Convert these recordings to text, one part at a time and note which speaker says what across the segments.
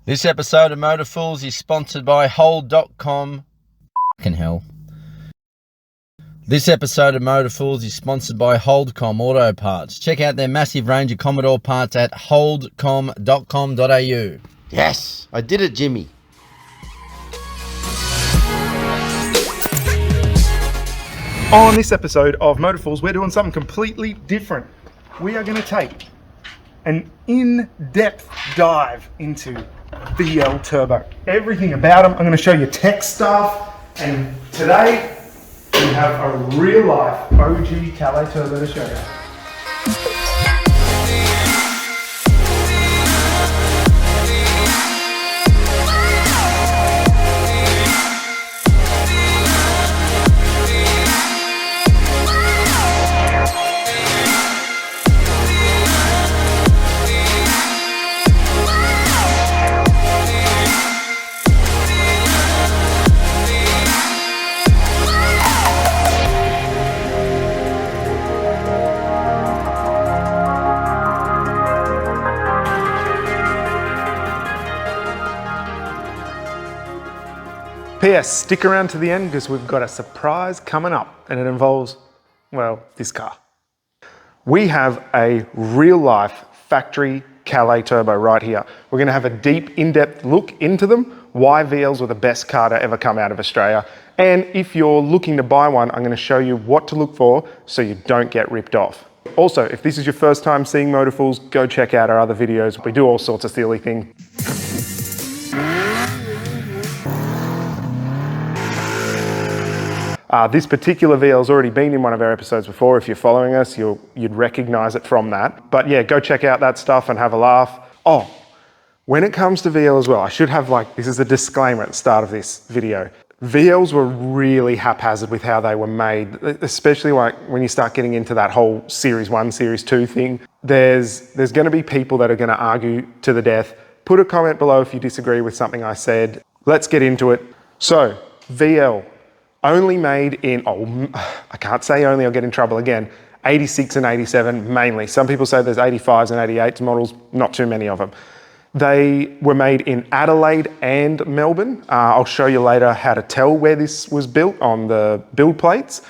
Speaker 1: This episode of Motor Fools is sponsored by Hold.com. Fucking hell. This episode of Motor Fools is sponsored by Holdcom Auto Parts. Check out their massive range of Commodore parts at holdcom.com.au.
Speaker 2: Yes, I did it, Jimmy.
Speaker 3: On this episode of Motor Fools, we're doing something completely different. We are going to take an in-depth dive into VL Turbo. Everything about them. I'm going to show you tech stuff. And today, we have a real-life OG Calais Turbo to show you. P.S. Stick around to the end because we've got a surprise coming up and it involves, well, this car. We have a real-life factory Calais Turbo right here. We're going to have a deep, in-depth look into them, why VLs were the best car to ever come out of Australia, and if you're looking to buy one, I'm going to show you what to look for so you don't get ripped off. Also, if this is your first time seeing Motor Fools, go check out our other videos. We do all sorts of silly things. This particular VL's already been in one of our episodes before. If you're following us, you'd recognize it from that. But yeah, go check out that stuff and have a laugh. Oh, when it comes to VL as well, I should have this is a disclaimer at the start of this video. VLs were really haphazard with how they were made, especially when you start getting into that whole Series 1, Series 2 thing. There's going to be people that are going to argue to the death. Put a comment below if you disagree with something I said. Let's get into it. So, VL. Only made in, I can't say only, I'll get in trouble again, 86 and 87 mainly. Some people say there's 85s and 88s models, not too many of them. They were made in Adelaide and Melbourne. I'll show you later how to tell where this was built on the build plates.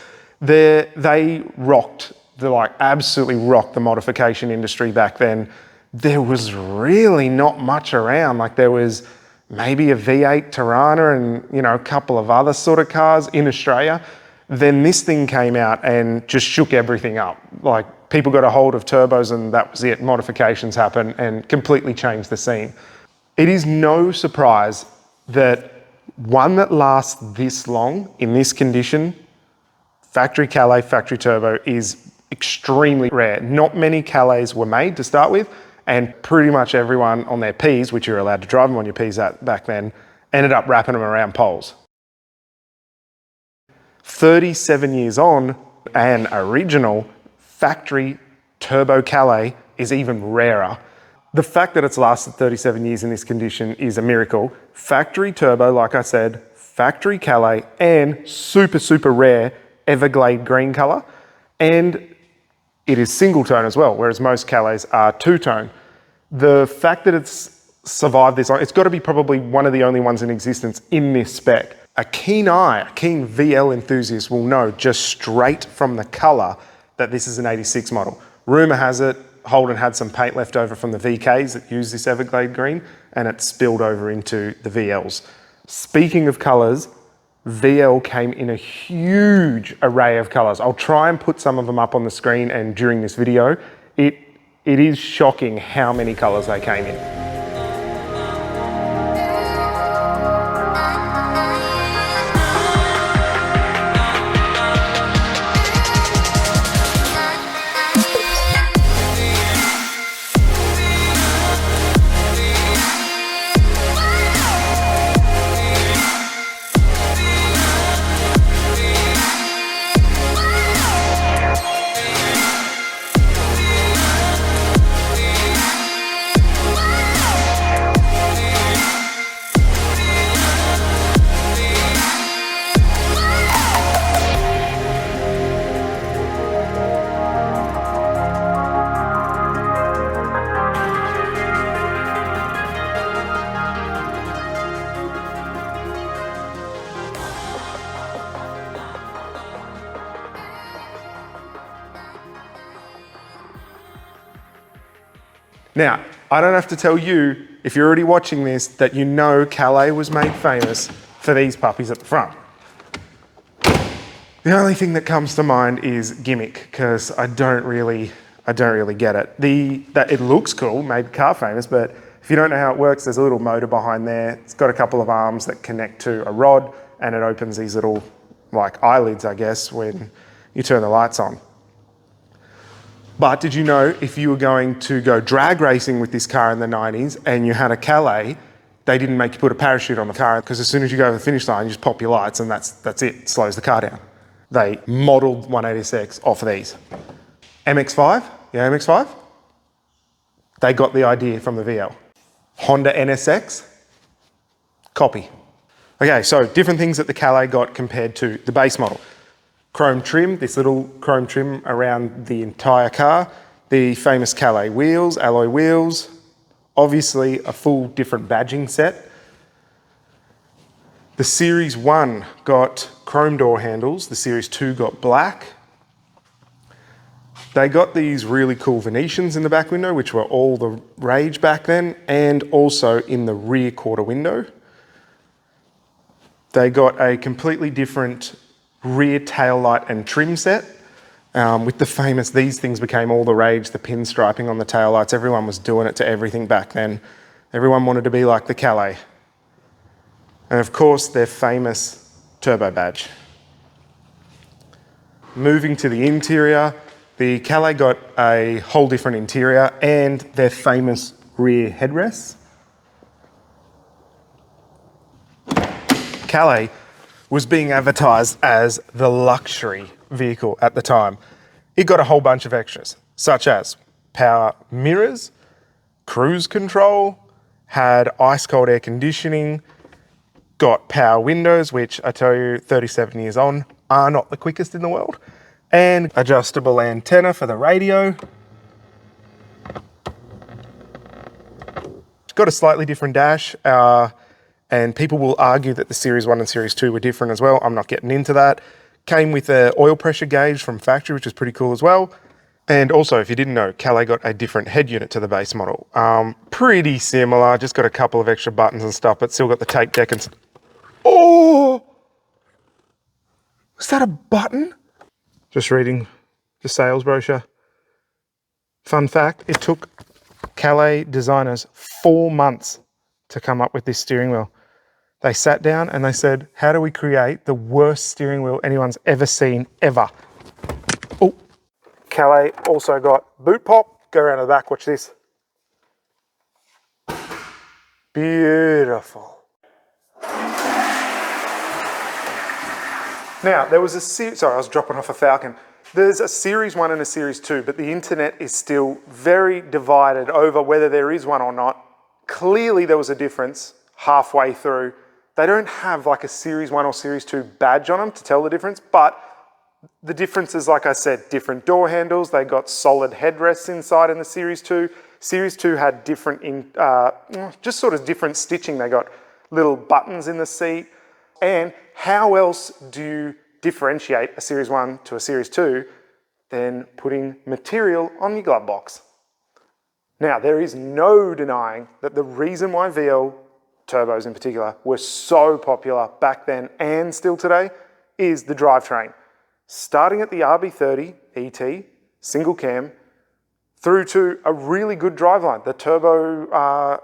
Speaker 3: They rocked, absolutely rocked the modification industry back then. There was really not much around. There was maybe a V8 Tirana and, a couple of other sort of cars in Australia. Then this thing came out and just shook everything up. People got a hold of turbos and that was it. Modifications happened and completely changed the scene. It is no surprise that one that lasts this long in this condition, factory Calais, factory turbo, is extremely rare. Not many Calais were made to start with. And pretty much everyone on their Ps, which you're allowed to drive them on your Ps back then, ended up wrapping them around poles. 37 years on, an original factory turbo Calais is even rarer. The fact that it's lasted 37 years in this condition is a miracle. Factory turbo, like I said, factory Calais, and super, super rare Everglade green color. And it is single tone as well, whereas most Calais are two-tone. The fact that it's survived this long, it's got to be probably one of the only ones in existence in this spec. A keen VL enthusiast will know just straight from the color that this is an 86 model. Rumor has it, Holden had some paint left over from the VKs that used this Everglade green, and it spilled over into the VLs. Speaking of colors, VL came in a huge array of colors. I'll try and put some of them up on the screen and during this video. It is shocking how many colors they came in. Now, I don't have to tell you, if you're already watching this, that you know Calais was made famous for these puppies at the front. The only thing that comes to mind is gimmick, because I don't really get it. That it looks cool, made car famous, but if you don't know how it works, there's a little motor behind there. It's got a couple of arms that connect to a rod, and it opens these little, like, eyelids, I guess, when you turn the lights on. But did you know if you were going to go drag racing with this car in the 90s and you had a Calais, they didn't make you put a parachute on the car, because as soon as you go over the finish line, you just pop your lights and that's it. It slows the car down. They modelled 180SX off of these. MX-5, yeah, MX-5? They got the idea from the VL. Honda NSX, copy. Okay, so different things that the Calais got compared to the base model. Chrome trim, this little chrome trim around the entire car. The famous Calais wheels, alloy wheels. Obviously a full different badging set. The Series 1 got chrome door handles, the Series 2 got black. They got these really cool Venetians in the back window, which were all the rage back then, and also in the rear quarter window. They got a completely different rear tail light and trim set. With the famous, these things became all the rage, the pinstriping on the tail lights. Everyone was doing it to everything back then. Everyone wanted to be like the Calais. And of course, their famous turbo badge. Moving to the interior, the Calais got a whole different interior and their famous rear headrests. Calais was being advertised as the luxury vehicle at the time. It got a whole bunch of extras, such as power mirrors, cruise control, had ice cold air conditioning, got power windows, which I tell you, 37 years on, are not the quickest in the world, and adjustable antenna for the radio. It's got a slightly different dash, and people will argue that the Series 1 and Series 2 were different as well. I'm not getting into that. Came with an oil pressure gauge from factory, which is pretty cool as well. And also, if you didn't know, Calais got a different head unit to the base model. Pretty similar, just got a couple of extra buttons and stuff, but still got the tape deck and... Oh! Was that a button? Just reading the sales brochure. Fun fact, it took Calais designers 4 months to come up with this steering wheel. They sat down and they said, how do we create the worst steering wheel anyone's ever seen, ever? Oh, Calais also got boot pop. Go around to the back, watch this. Beautiful. Now, there was a sorry, I was dropping off a Falcon. There's a Series 1 and a Series 2, but the internet is still very divided over whether there is one or not. Clearly there was a difference halfway through. They don't have like a Series 1 or Series 2 badge on them to tell the difference, but the difference is, like I said, different door handles. They got solid headrests inside in the Series 2. Series 2 had different, just sort of different stitching. They got little buttons in the seat. And how else do you differentiate a Series 1 to a Series 2 than putting material on your glove box? Now, there is no denying that the reason why VL turbos in particular were so popular back then and still today is the drivetrain. Starting at the RB30 ET, single cam, through to a really good driveline. The turbo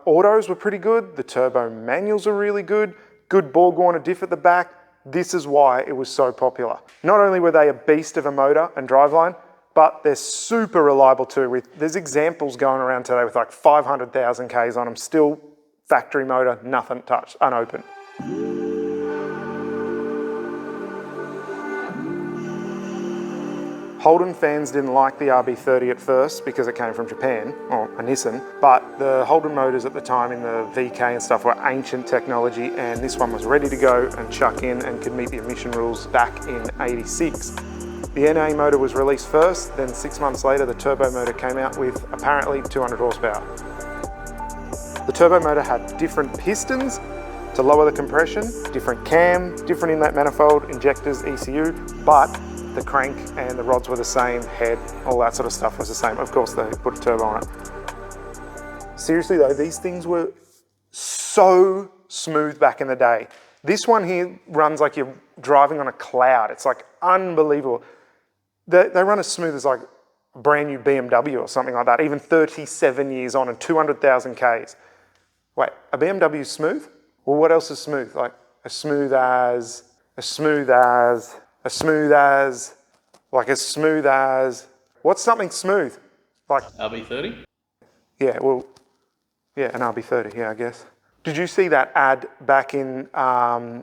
Speaker 3: autos were pretty good. The turbo manuals were really good. Good Borg-Warner diff at the back. This is why it was so popular. Not only were they a beast of a motor and driveline, but they're super reliable too. There's examples going around today with like 500,000 Ks on them, still factory motor, nothing touched, unopened. Holden fans didn't like the RB30 at first because it came from Japan, or a Nissan, but the Holden motors at the time in the VK and stuff were ancient technology, and this one was ready to go and chuck in and could meet the emission rules back in '86. The NA motor was released first, then 6 months later the turbo motor came out with apparently 200 horsepower. The turbo motor had different pistons to lower the compression, different cam, different inlet manifold, injectors, ECU, but the crank and the rods were the same, head, all that sort of stuff was the same. Of course, they put a turbo on it. Seriously though, these things were so smooth back in the day. This one here runs like you're driving on a cloud. It's like unbelievable. They run as smooth as like a brand new BMW or something like that, even 37 years on and 200,000 Ks. Wait, a BMW is smooth? Well, what else is smooth? Like as smooth as, what's something smooth? Like
Speaker 4: RB30?
Speaker 3: yeah, well, yeah, an RB30, yeah, I guess. Did you see that ad back in the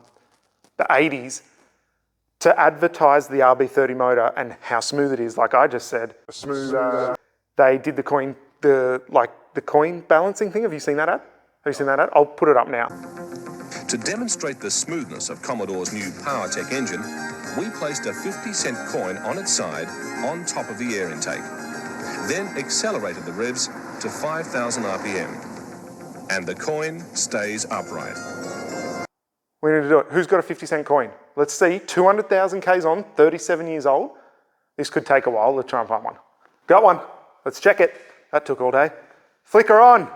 Speaker 3: 80s to advertise the RB30 motor and how smooth it is? Like I just said, smooth. They did the coin balancing thing. Have you seen that ad? Have you seen that ad? I'll put it up now.
Speaker 5: To demonstrate the smoothness of Commodore's new PowerTech engine, we placed a 50-cent coin on its side on top of the air intake, then accelerated the revs to 5,000 RPM. And the coin stays upright.
Speaker 3: We need to do it. Who's got a 50-cent coin? Let's see, 200,000 Ks on, 37 years old. This could take a while. Let's try and find one. Got one. Let's check it. That took all day. Flicker on.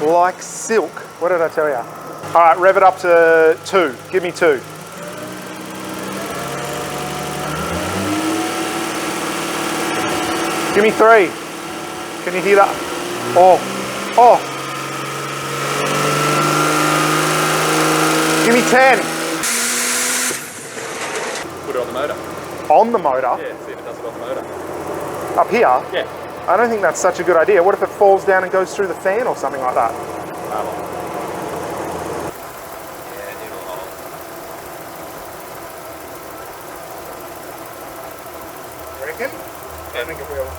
Speaker 3: Like silk. What did I tell you? All right, rev it up to 2. Give me 2. Give me 3. Can you hear that? Oh. Give me 10.
Speaker 4: Put it on the motor.
Speaker 3: On the motor?
Speaker 4: Yeah, see if it does it on the motor.
Speaker 3: Up here?
Speaker 4: Yeah.
Speaker 3: I don't think that's such a good idea. What if it falls down and goes through the fan or something like that? You reckon? I think it will.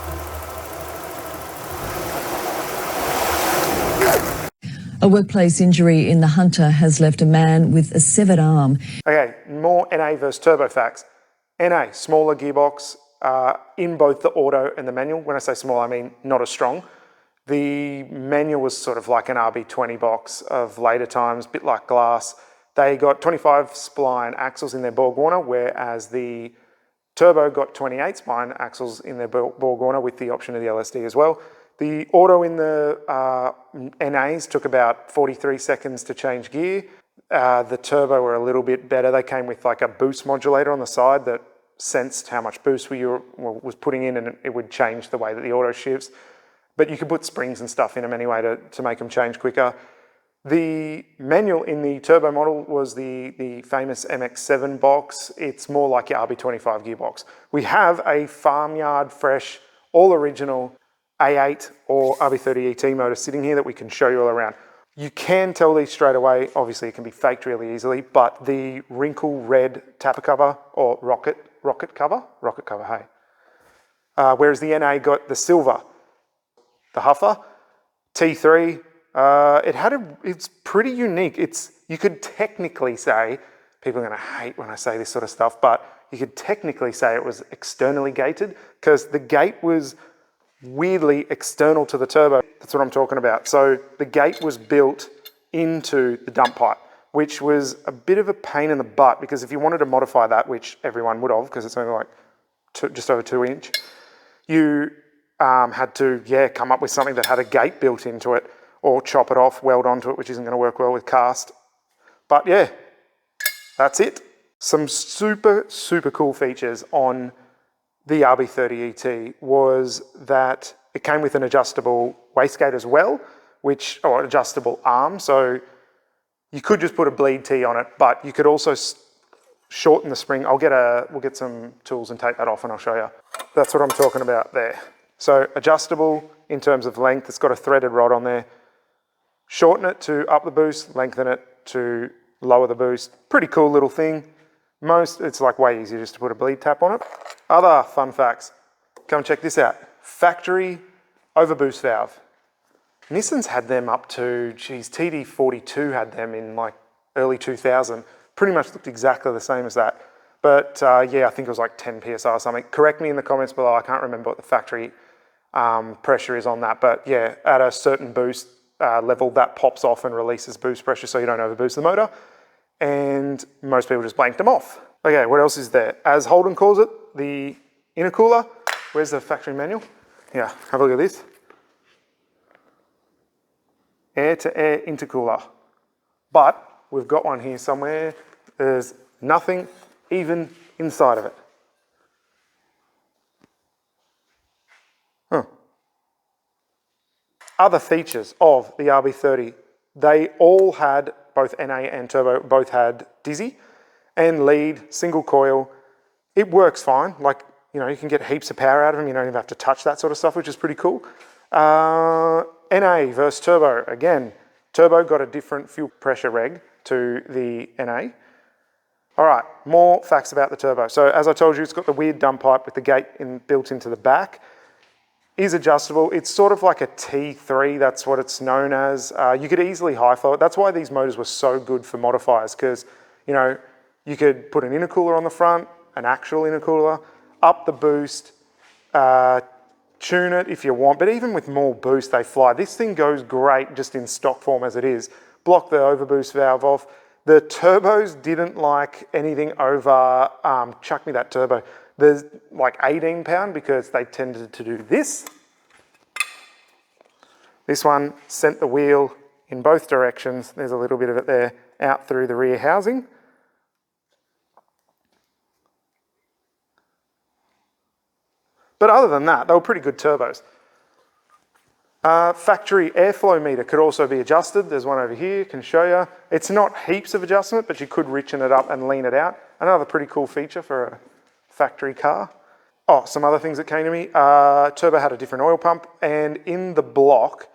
Speaker 6: A workplace injury in the Hunter has left a man with a severed arm.
Speaker 3: Okay, more NA versus turbo facts. NA, smaller gearbox in both the auto and the manual. When I say small, I mean not as strong. The manual was sort of like an RB20 box of later times, bit like glass. They got 25 spline axles in their Borg Warner, whereas the turbo got 28 spline axles in their Borg Warner with the option of the LSD as well. The auto in the NAs took about 43 seconds to change gear. The turbo were a little bit better. They came with like a boost modulator on the side that sensed how much boost was putting in, and it would change the way that the auto shifts. But you could put springs and stuff in them anyway to make them change quicker. The manual in the turbo model was the famous MX-7 box. It's more like your RB25 gearbox. We have a farmyard fresh, all original A8 or RB30 ET motor sitting here that we can show you all around. You can tell these straight away. Obviously, it can be faked really easily, but the wrinkle red tapper cover or rocket cover, hey. Whereas the NA got the silver, the Huffer T3. It's pretty unique. You could technically say, people are going to hate when I say this sort of stuff, but you could technically say it was externally gated because the gate was weirdly external to the turbo. That's what I'm talking about. So the gate was built into the dump pipe, which was a bit of a pain in the butt because if you wanted to modify that, which everyone would have because it's only like just over 2 inch, you had to come up with something that had a gate built into it or chop it off, weld onto it, which isn't going to work well with cast. But yeah, that's it. Some super, super cool features on the RB30 ET was that it came with an adjustable wastegate as well, or adjustable arm. So you could just put a bleed tee on it, but you could also shorten the spring. We'll get some tools and take that off and I'll show you. That's what I'm talking about there. So adjustable in terms of length. It's got a threaded rod on there. Shorten it to up the boost, lengthen it to lower the boost. Pretty cool little thing. It's like way easier just to put a bleed tap on it. Other fun facts. Come check this out. Factory overboost valve. Nissan's had them up to, TD42 had them in like early 2000. Pretty much looked exactly the same as that. But I think it was like 10 PSI or something. Correct me in the comments below. I can't remember what the factory pressure is on that. But yeah, at a certain boost level, that pops off and releases boost pressure so you don't overboost the motor. And most people just blanked them off. Okay, what else is there? As Holden calls it, the intercooler. Where's the factory manual? Yeah, have a look at this. Air-to-air intercooler. But we've got one here somewhere. There's nothing even inside of it. Huh. Other features of the RB30, they all had, both NA and turbo, both had dizzy and lead, single coil. It works fine. Like, you know, you can get heaps of power out of them. You don't even have to touch that sort of stuff, which is pretty cool. NA versus turbo. Again, turbo got a different fuel pressure reg to the NA. All right, more facts about the turbo. So as I told you, it's got the weird dump pipe with the gate built into the back. Is adjustable. It's sort of like a T3, that's what it's known as. You could easily high flow it. That's why these motors were so good for modifiers, because, you know, you could put an intercooler on the front, an actual intercooler, up the boost, tune it if you want, but even with more boost, they fly. This thing goes great just in stock form as it is. Block the overboost valve off. The turbos didn't like anything over, chuck me that turbo. There's like 18 pound because they tended to do this. This one sent the wheel in both directions. There's a little bit of it there, out through the rear housing. But other than that, they were pretty good turbos. Factory airflow meter could also be adjusted. There's one over here, can show you. It's not heaps of adjustment, but you could richen it up and lean it out. Another pretty cool feature for a factory car. Oh, some other things that came to me. Turbo had a different oil pump, and in the block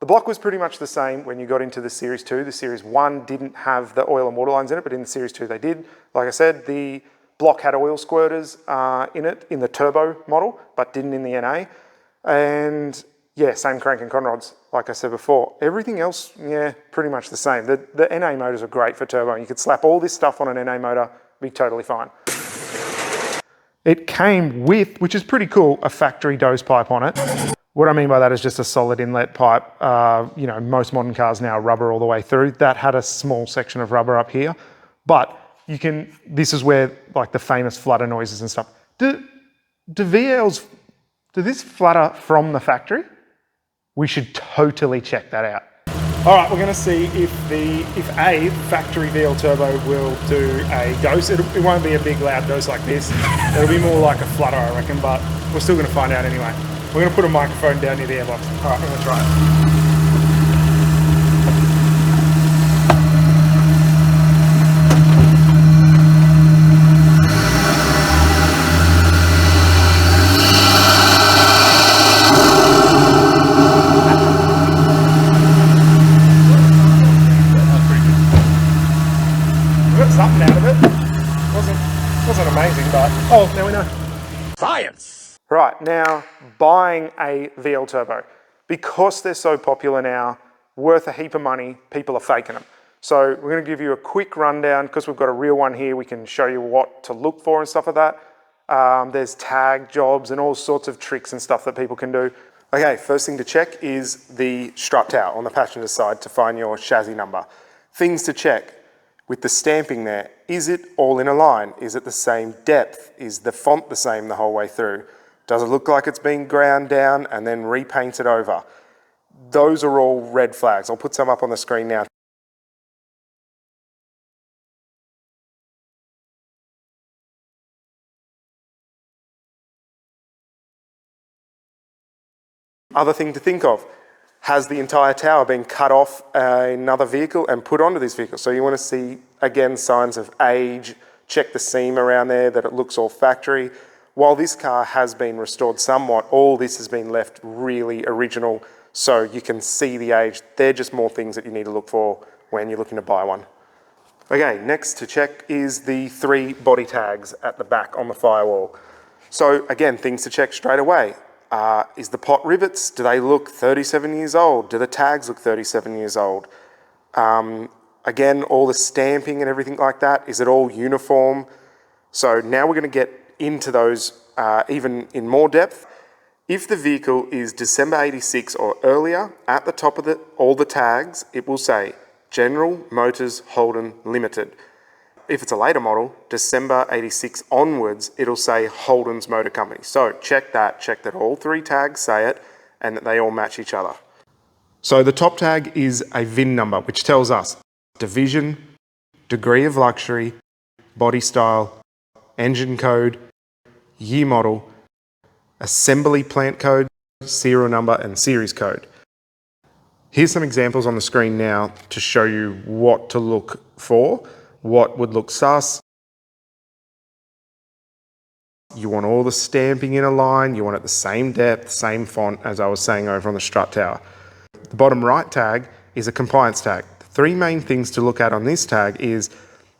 Speaker 3: was pretty much the same when you got into the Series 2. The Series 1 didn't have the oil and water lines in it, but in the Series 2 they did. Like I said, the block had oil squirters in it, in the turbo model, but didn't in the NA. And yeah, same crank and conrods, like I said before. Everything else, yeah, pretty much the same. The NA motors are great for turbo. You could slap all this stuff on an NA motor, be totally fine. It came with, which is pretty cool, a factory dose pipe on it. What I mean by that is just a solid inlet pipe. You know, most modern cars now are rubber all the way through. That had a small section of rubber up here, but you can, this is where like the famous flutter noises and stuff. Do VLs, do this flutter from the factory? We should totally check that out. All right, we're gonna see if a factory VL turbo will do a dose. It won't be a big loud dose like this. It'll be more like a flutter, I reckon, but we're still gonna find out anyway. We're gonna put a microphone down near the airbox. All right, I'm gonna try it. Something out of it. Wasn't amazing, but oh, now we know. Science. Right, now buying a VL turbo, because they're so popular now, worth a heap of money, people are faking them. So we're going to give you a quick rundown, because we've got a real one here. We can show you what to look for and stuff like that. There's tag jobs and all sorts of tricks and stuff that people can do. Okay, first thing to check is the strut tower on the passenger side to find your chassis number. Things to check. With the stamping there, is it all in a line? Is it the same depth? Is the font the same the whole way through? Does it look like it's been ground down and then repainted over? Those are all red flags. I'll put some up on the screen now. Other thing to think of, has the entire tower been cut off another vehicle and put onto this vehicle? So you want to see, again, signs of age, check the seam around there, that it looks all factory. While this car has been restored somewhat, all this has been left really original, so you can see the age. They're just more things that you need to look for when you're looking to buy one. Okay, next to check is the 3 body tags at the back on the firewall. So again, things to check straight away. Is the pot rivets, do they look 37 years old? Do the tags look 37 years old? Again, all the stamping and everything like that, is it all uniform? So now we're going to get into those even in more depth. If the vehicle is December 86 or earlier, at the top of all the tags, it will say General Motors Holden Limited. if it's a later model, December 86 onwards, it'll say Holden's Motor Company. So check that all three tags say it and that they all match each other. So the top tag is a VIN number, which tells us division, degree of luxury, body style, engine code, year model, assembly plant code, serial number, and series code. Here's some examples on the screen now to show you what to look for, what would look sus. You want all the stamping in a line, you want it the same depth, same font as I was saying over on the strut tower. The bottom right tag is a compliance tag. The three main things to look at on this tag is,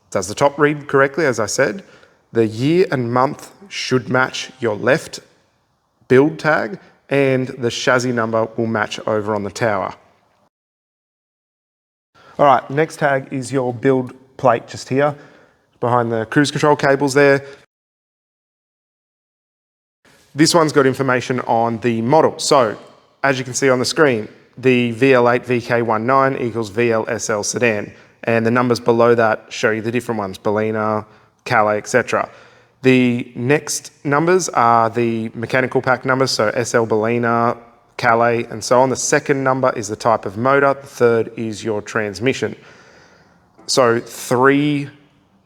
Speaker 3: does the top read correctly, as I said? The year and month should match your left build tag, and the chassis number will match over on the tower. All right, next tag is your build plate just here, behind the cruise control cables there. This one's got information on the model. So, as you can see on the screen, the VL8 VK19 equals VLSL sedan, and the numbers below that show you the different ones, Bellina, Calais, etc. The next numbers are the mechanical pack numbers, so SL Bellina, Calais, and so on. The second number is the type of motor, the third is your transmission. So 3,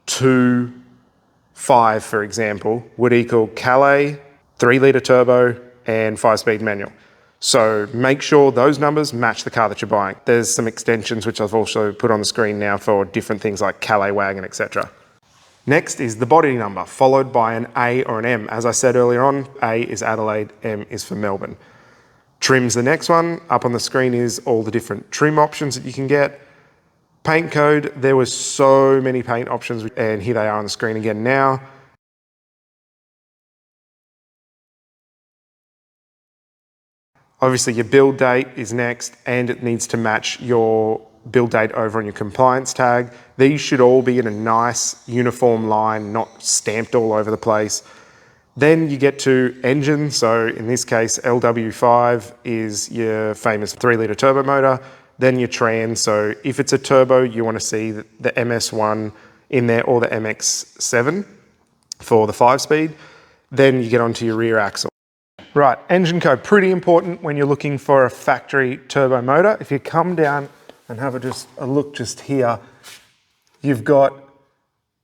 Speaker 3: 2, 5, for example, would equal Calais, 3-litre turbo, and 5-speed manual. So make sure those numbers match the car that you're buying. There's some extensions which I've also put on the screen now for different things like Calais wagon, etc. Next is the body number, followed by an A or an M. As I said earlier on, A is Adelaide, M is for Melbourne. Trim's the next one. Up on the screen is all the different trim options that you can get. Paint code, there were so many paint options, and here they are on the screen again now. Obviously your build date is next, and it needs to match your build date over on your compliance tag. These should all be in a nice uniform line, not stamped all over the place. Then you get to engine. So in this case, LW5 is your famous 3-litre turbo motor. Then your trans. So if it's a turbo, you want to see the MS1 in there or the MX7 for the 5-speed. Then you get onto your rear axle. Right, engine code, pretty important when you're looking for a factory turbo motor. If you come down and have a look just here, you've got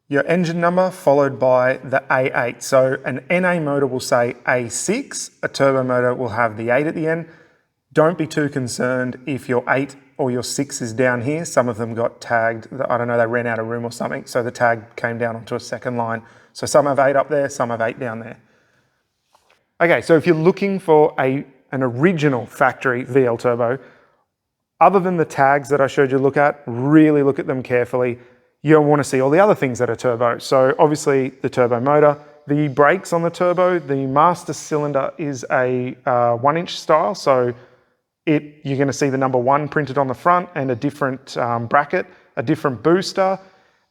Speaker 3: your engine number followed by the A8. So an NA motor will say A6, a turbo motor will have the 8 at the end. Don't be too concerned if your 8 or your 6 is down here. Some of them got tagged, I don't know, they ran out of room or something, so the tag came down onto a second line. So some have 8 up there, some have 8 down there. Okay, so if you're looking for an original factory VL turbo, other than the tags that I showed you to look at, really look at them carefully. You'll want to see all the other things that are turbo. So obviously the turbo motor, the brakes on the turbo, the master cylinder is a 1-inch style. So you're going to see the number 1 printed on the front and a different bracket, a different booster.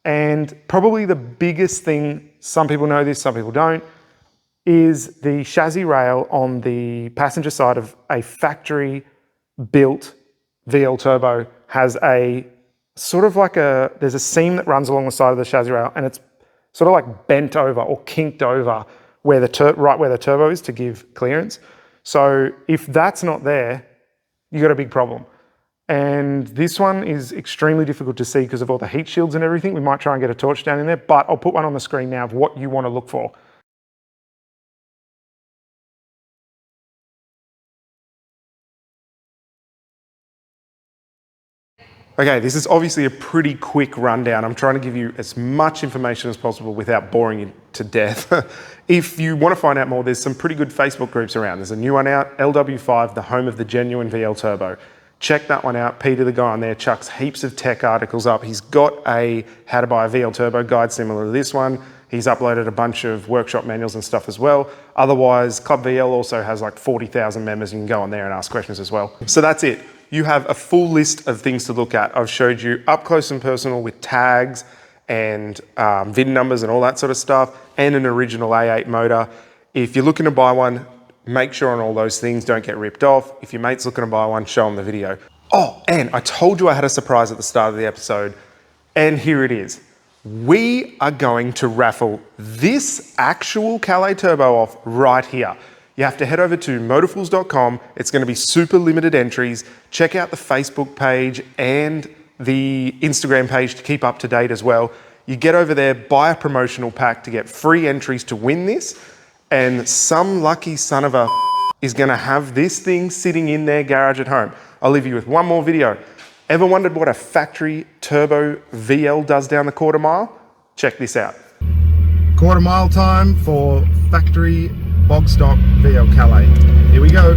Speaker 3: And probably the biggest thing, some people know this, some people don't, is the chassis rail on the passenger side of a factory built VL turbo has a sort of like there's a seam that runs along the side of the chassis rail, and it's sort of like bent over or kinked over where right where the turbo is to give clearance. So if that's not there, you got a big problem. And this one is extremely difficult to see because of all the heat shields and everything. We might try and get a torch down in there, but I'll put one on the screen now of what you want to look for. Okay, this is obviously a pretty quick rundown. I'm trying to give you as much information as possible without boring you to death. If you want to find out more, there's some pretty good Facebook groups around. There's a new one out, LW5, the home of the genuine VL Turbo. Check that one out. Peter, the guy on there, chucks heaps of tech articles up. He's got a how to buy a VL Turbo guide similar to this one. He's uploaded a bunch of workshop manuals and stuff as well. Otherwise, Club VL also has like 40,000 members. You can go on there and ask questions as well. So that's it. You have a full list of things to look at. I've showed you up close and personal with tags and VIN numbers and all that sort of stuff, and an original A8 motor. If you're looking to buy one, make sure on all those things, don't get ripped off. If your mate's looking to buy one, show them the video. Oh, and I told you I had a surprise at the start of the episode, and here it is. we are going to raffle this actual Calais Turbo off right here. You have to head over to motorfools.com. It's going to be super limited entries. Check out the Facebook page and the Instagram page to keep up to date as well. You get over there, buy a promotional pack to get free entries to win this, and some lucky son of a is going to have this thing sitting in their garage at home. I'll leave you with one more video. Ever wondered what a factory turbo VL does down the quarter mile? Check this out. Quarter mile time for factory bog stock VL Calais. Here we go.